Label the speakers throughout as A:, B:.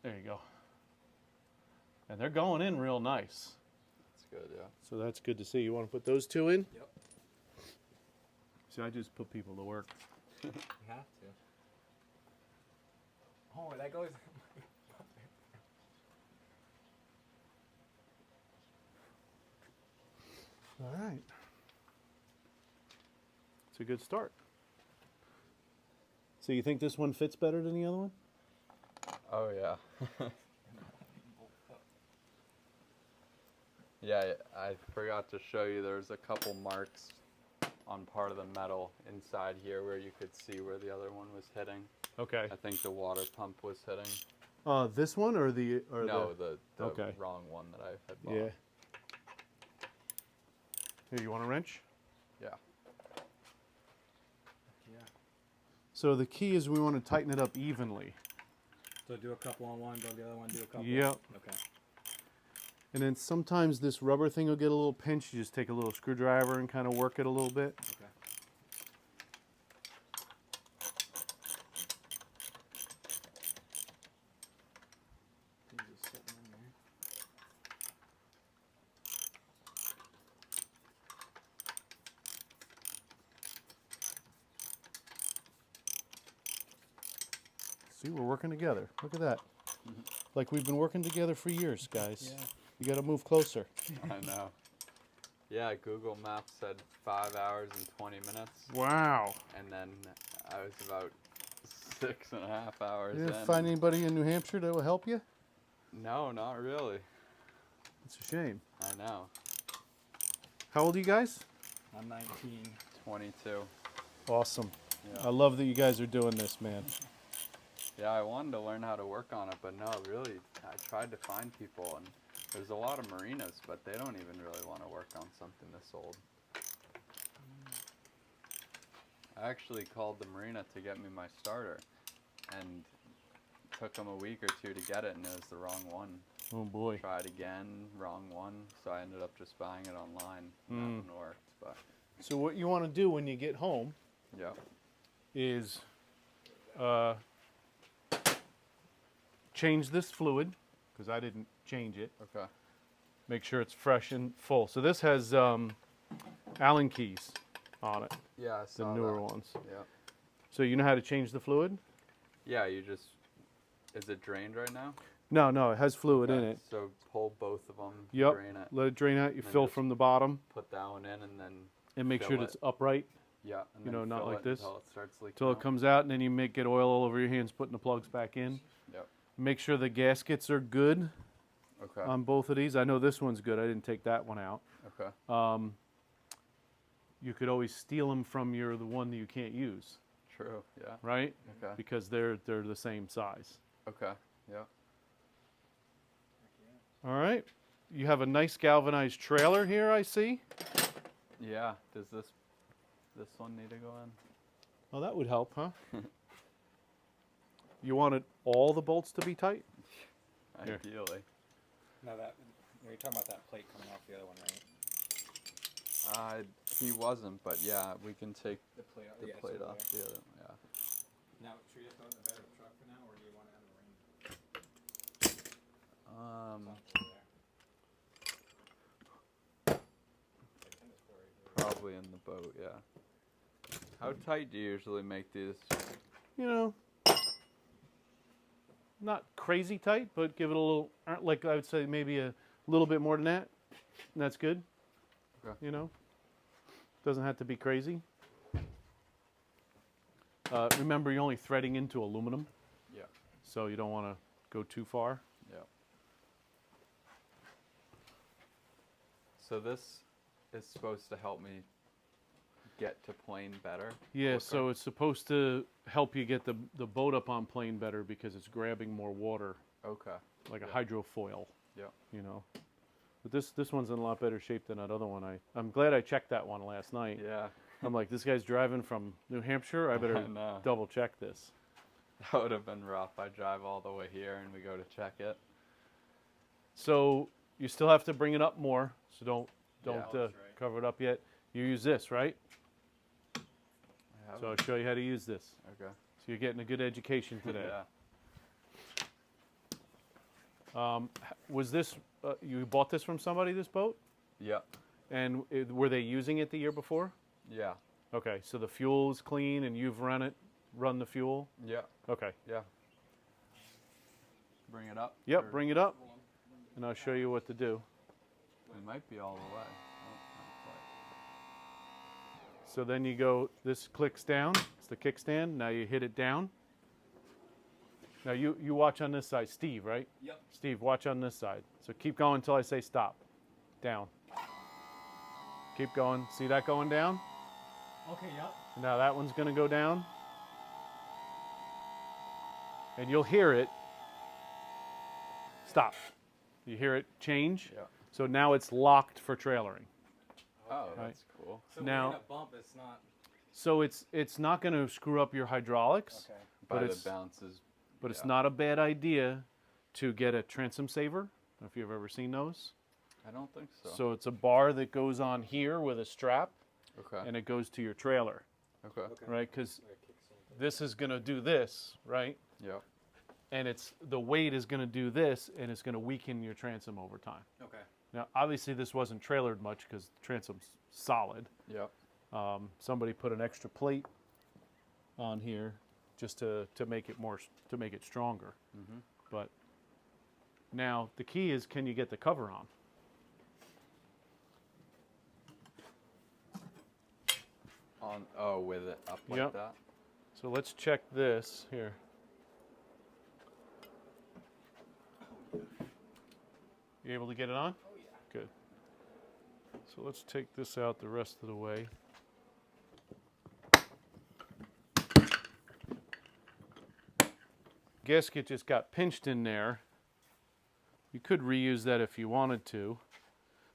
A: There you go. And they're going in real nice.
B: That's good, yeah.
A: So that's good to see. You want to put those two in?
C: Yep.
A: See, I just put people to work.
C: You have to. Oh, that goes.
A: All right. It's a good start. So you think this one fits better than the other one?
B: Oh, yeah. Yeah, I forgot to show you there's a couple marks on part of the metal inside here where you could see where the other one was hitting.
A: Okay.
B: I think the water pump was hitting.
A: This one or the
B: No, the
A: okay.
B: wrong one that I had bought.
A: Yeah. Here, you want a wrench?
B: Yeah.
C: Yeah.
A: So the key is we want to tighten it up evenly.
C: So do a couple on one, do the other one, do a couple.
A: Yep.
C: Okay.
A: And then sometimes this rubber thing will get a little pinched. You just take a little screwdriver and kind of work it a little bit.
C: Okay. Things are sitting in there.
A: See, we're working together. Look at that. Like we've been working together for years, guys.
C: Yeah.
A: You got to move closer.
B: I know. Yeah, Google Maps said 5 hours and 20 minutes.
A: Wow.
B: And then I was about 6.5 hours
A: You
B: in.
A: didn't find anybody in New Hampshire that will help you?
B: No, not really.
A: It's a shame.
B: I know.
A: How old are you guys?
C: I'm 19.
B: 22.
A: Awesome.
B: Yeah.
A: I love that you guys are doing this, man.
B: Yeah, I wanted to learn how to work on it, but no, really, I tried to find people, and there's a lot of marinas, but they don't even really want to work on something this old. I actually called the marina to get me my starter, and it took them a week or two to get it, and it was the wrong one.
A: Oh boy.
B: Tried again, wrong one, so I ended up just buying it online. And that one worked, but
A: So what you want to do when you get home
B: yeah.
A: is change this fluid, because I didn't change it.
B: Okay.
A: Make sure it's fresh and full. So this has Allen keys on it,
B: Yeah, I
A: the
B: saw
A: newer
B: that.
A: ones.
B: Yeah.
A: So you know how to change the fluid?
B: Yeah, you just, is it drained right now?
A: No, it has fluid in
B: Okay,
A: it.
B: So pull both of them,
A: Yep.
B: drain it,
A: Let it drain out. You
B: And then
A: fill
B: just-
A: from the bottom
B: put that one in, and then
A: and make sure
B: fill
A: that it's
B: it.
A: upright
B: Yeah, and
A: You
B: then
A: know, not
B: fill
A: like
B: it
A: this.
B: until it starts leaking
A: till it
B: out.
A: comes out, and then you get oil all over your hands putting the plugs back in.
B: Yep.
A: Make sure the gaskets are good
B: Okay.
A: on both of these. I know this one's good. I didn't take that one out.
B: Okay.
A: You could always steal them from the one that you can't use,
B: True. Yeah.
A: right?
B: Okay.
A: Because they're the same size.
B: Okay. Yeah.
A: All right. You have a nice galvanized trailer here, I see.
B: Yeah. Does this one need to go in?
A: Oh, that would help, huh? You wanted all the bolts to be tight? Here.
B: Ideally.
C: Now that you're talking about that plate coming off the other one, right?
B: He wasn't, but yeah, we can take
C: The plate,
B: the
C: yeah,
B: plate
C: so
B: off the other. Yeah.
C: Now, should we just go in the bed of the truck for now, or do you want to have the ring?
B: Probably in the boat. Yeah. How tight do you usually make these?
A: You know, not crazy tight, but give it a little, like I would say maybe a little bit more than that. And that's good.
B: Okay.
A: You know, doesn't have to be crazy. Remember, you're only threading into aluminum,
B: Yeah.
A: so you don't want to go too far.
B: Yeah. So this is supposed to help me get to plane better.
A: Yeah,
B: quicker?
A: so it's supposed to help you get the boat up on plane better because it's grabbing more water,
B: Okay.
A: like a
B: Yeah.
A: hydrofoil.
B: Yeah.
A: You know, but this one's in a lot better shape than that other one. I'm glad I checked that one last night.
B: Yeah.
A: I'm like, this guy's driving from New Hampshire. I better
B: I know.
A: double check this.
B: That would have been rough. I drive all the way here and we go to check it.
A: So you still have to bring it up more. So don't
B: Yeah.
C: That's right.
A: cover it up yet. You use this, right?
B: I have
A: So I'll
B: it.
A: show you how to use this.
B: Okay.
A: So you're getting a good education today.
B: Yeah.
A: Was this, you bought this from somebody, this boat?
B: Yeah.
A: And were they using it the year before?
B: Yeah.
A: Okay, so the fuel is clean and you've run the fuel?
B: Yeah.
A: Okay.
B: Yeah. Bring it up?
A: Yep,
B: or-
A: bring it up and I'll show you what to do.
B: It might be all the way. Oh, not quite.
A: So then you go, this clicks down, it's the kickstand, now you hit it down. Now you watch on this side, Steve, right?
C: Yep.
A: Steve, watch on this side. So keep going until I say stop. Down. Keep going. See that going down?
C: Okay, yep.
A: Now that one's going to go down. And you'll hear it stop. You hear it change.
B: Yeah.
A: So now it's locked for trailering.
B: Oh,
A: Right.
B: that's cool.
C: So
A: Now-
C: when you hit a bump, it's not.
A: So it's not going to screw up your hydraulics,
C: Okay.
A: But
B: By the
A: it's-
B: bounces.
A: but it's
B: Yeah.
A: not a bad idea to get a transom saver. I don't know if you've ever seen those.
B: I don't think so.
A: So it's a bar that goes on here with a strap,
B: Okay.
A: and it goes to your trailer,
B: Okay.
C: Okay.
A: right? Because
C: Like kick something.
A: this is going to do this, right?
B: Yeah.
A: And the weight is going to do this, and it's going to weaken your transom over time.
C: Okay.
A: Now, obviously, this wasn't trailered much because the transom's solid.
B: Yeah.
A: Somebody put an extra plate on here just to make it to make it stronger.
B: Mhm.
A: But now the key is, can you get the cover on?
B: With it up like
A: Yep.
B: that.
A: So let's check this here. You able to get it on?
C: Oh yeah.
A: Good. So let's take this out the rest of the way. Gasket just got pinched in there. You could reuse that if you wanted to.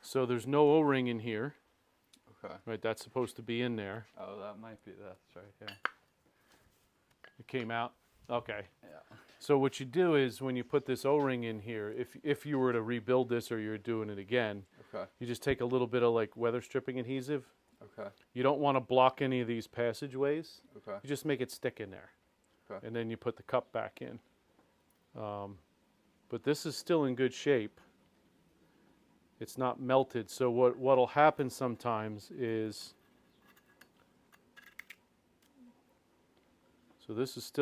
A: So there's no O-ring in here,
B: Okay.
A: right? That's supposed to be in there.
B: Oh, that might be that's right. Yeah.
A: It came out. Okay.
B: Yeah.
A: So what you do is when you put this O-ring in here, if you were to rebuild this or you're doing it again,
B: Okay.
A: you just take a little bit of like weather stripping adhesive.
B: Okay.
A: You don't want to block any of these passageways.
B: Okay.
A: You just make it stick in there.
B: Okay.
A: And then you put the cup back in. But this is still in good shape. It's not melted. So what'll happen sometimes is, so this is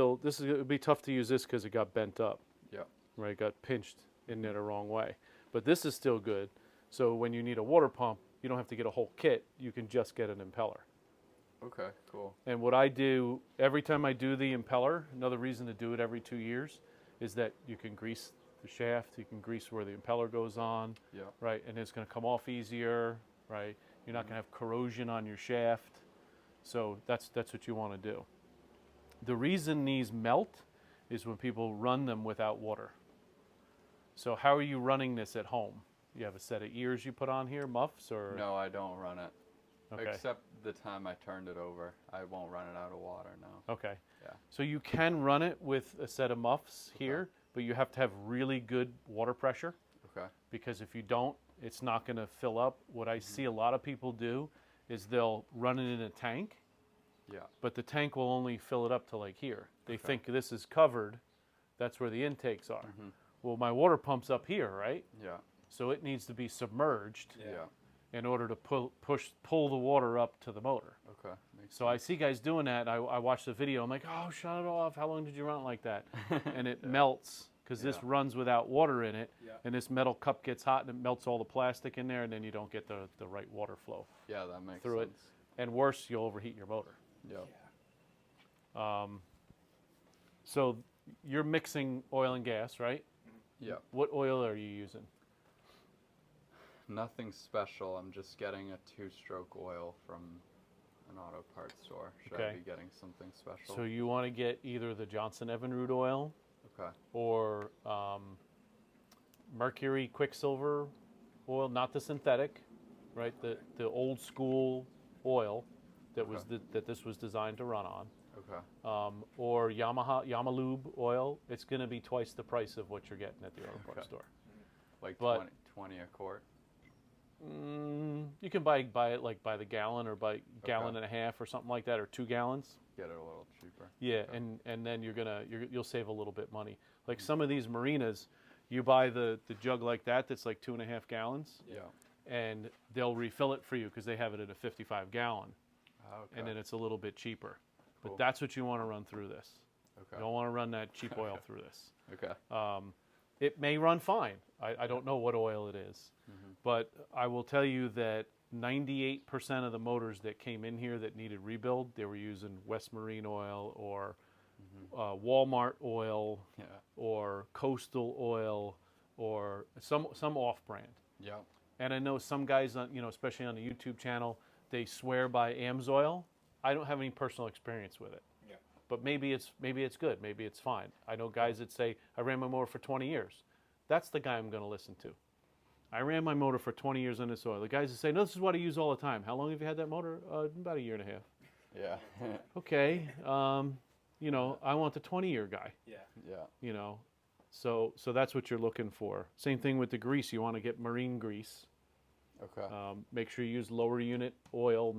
A: it would be tough to use this because it got bent up.
B: Yeah.
A: Right, got pinched in there the wrong way. But this is still good. So when you need a water pump, you don't have to get a whole kit. You can just get an impeller.
B: Okay. Cool.
A: And what I do, every time I do the impeller, another reason to do it every 2 years, is that you can grease the shaft, you can grease where the impeller goes on,
B: Yeah.
A: right? And it's going to come off easier, right? You're not going to have corrosion on your shaft. So that's what you want to do. The reason these melt is when people run them without water. So how are you running this at home? You have a set of ears you put on here, muffs, or?
B: No, I don't run it.
A: Okay.
B: Except the time I turned it over. I won't run it out of water, no.
A: Okay.
B: Yeah.
A: So you can run it with a set of muffs here, but you have to have really good water pressure,
B: Okay.
A: because if you don't, it's not going to fill up. What I see a lot of people do is they'll run it in a tank,
B: Yeah.
A: but the tank will only fill it up to like here. They
B: Okay.
A: think this is covered. That's where the intakes are.
B: Mhm.
A: Well, my water pump's up here, right?
B: Yeah.
A: So it needs to be submerged
B: Yeah.
A: in order to pull the water up to the motor.
B: Okay. Makes
A: So I see guys doing that. I watch the video. I'm like, oh, shut it off. How long did you run it like that? And it melts because this
B: Yeah.
A: runs without water in it.
C: Yeah.
A: And this metal cup gets hot and it melts all the plastic in there, and then you don't get the right water flow.
B: Yeah, that makes
A: Through it.
B: sense.
A: And worse, you'll overheat your motor.
B: Yeah.
C: Yeah.
A: So you're mixing oil and gas, right?
B: Yeah.
A: What oil are you using?
B: Nothing special. I'm just getting a 2-stroke oil from an auto parts store. Should I
A: Okay.
B: be getting something special?
A: So you want to get either the Johnson Evinrude oil
B: Okay.
A: or Mercury Quicksilver oil, not the synthetic, right? The old school oil that was
B: Okay.
A: that this was designed to run on,
B: Okay.
A: or Yamalube oil. It's going to be twice the price of what you're getting at the auto parts
B: Okay.
A: store.
B: Like
A: But-
B: 20 a quart.
A: You can buy it like by the gallon or by gallon and a half or something like that, or 2 gallons.
B: Get it a little cheaper.
A: Yeah,
B: Okay.
A: and then you'll save a little bit money. Like some of these marinas, You buy the jug like that that's like 2.5 gallons,
B: Yeah.
A: and they'll refill it for you because they have it at a 55 gallon,
B: Okay.
A: and then it's a little bit cheaper.
B: Cool.
A: But that's what you want to run through this.
B: Okay.
A: You don't want to run that cheap oil through this.
B: Okay.
A: It may run fine. I don't know what oil it is. But I will tell you that 98% of the motors that came in here that needed rebuild, they were using West Marine oil or Walmart oil
B: Yeah.
A: or Coastal oil or some off-brand.
B: Yeah.
A: And I know some guys, on, especially on the YouTube channel, they swear by AMSOIL. I don't have any personal experience with it.
C: Yeah.
A: But maybe it's good. Maybe it's fine. I know guys that say, I ran my motor for 20 years. That's the guy I'm going to listen to. I ran my motor for 20 years on this oil. The guys that say, no, this is what I use all the time. How long have you had that motor? About a year and a half.
B: Yeah.
A: Okay. I want the 20-year guy,
C: Yeah.
B: Yeah.
A: So that's what you're looking for. Same thing with the grease. You want to get marine grease.
B: Okay.
A: Make sure you use lower unit oil,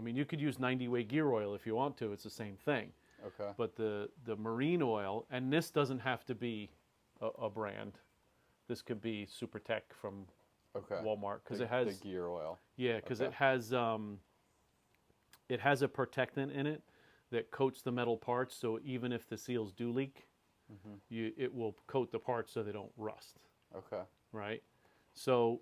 A: you could use 90-way gear oil if you want to. It's the same thing.
B: Okay.
A: But the marine oil, and this doesn't have to be a brand. This could be SuperTech from
B: Okay.
A: Walmart because
B: The-
A: it has
B: the gear oil.
A: because
B: Okay.
A: it has a protectant in it that coats the metal parts. So even if the seals do leak, it will coat the parts so they don't rust.
B: Okay.
A: Right. So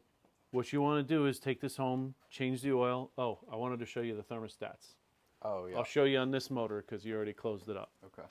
A: what you want to do is take this home, change the oil. Oh, I wanted to show you the thermostats.
B: Oh yeah.
A: I'll show you on this motor because you already closed it up.
B: Okay.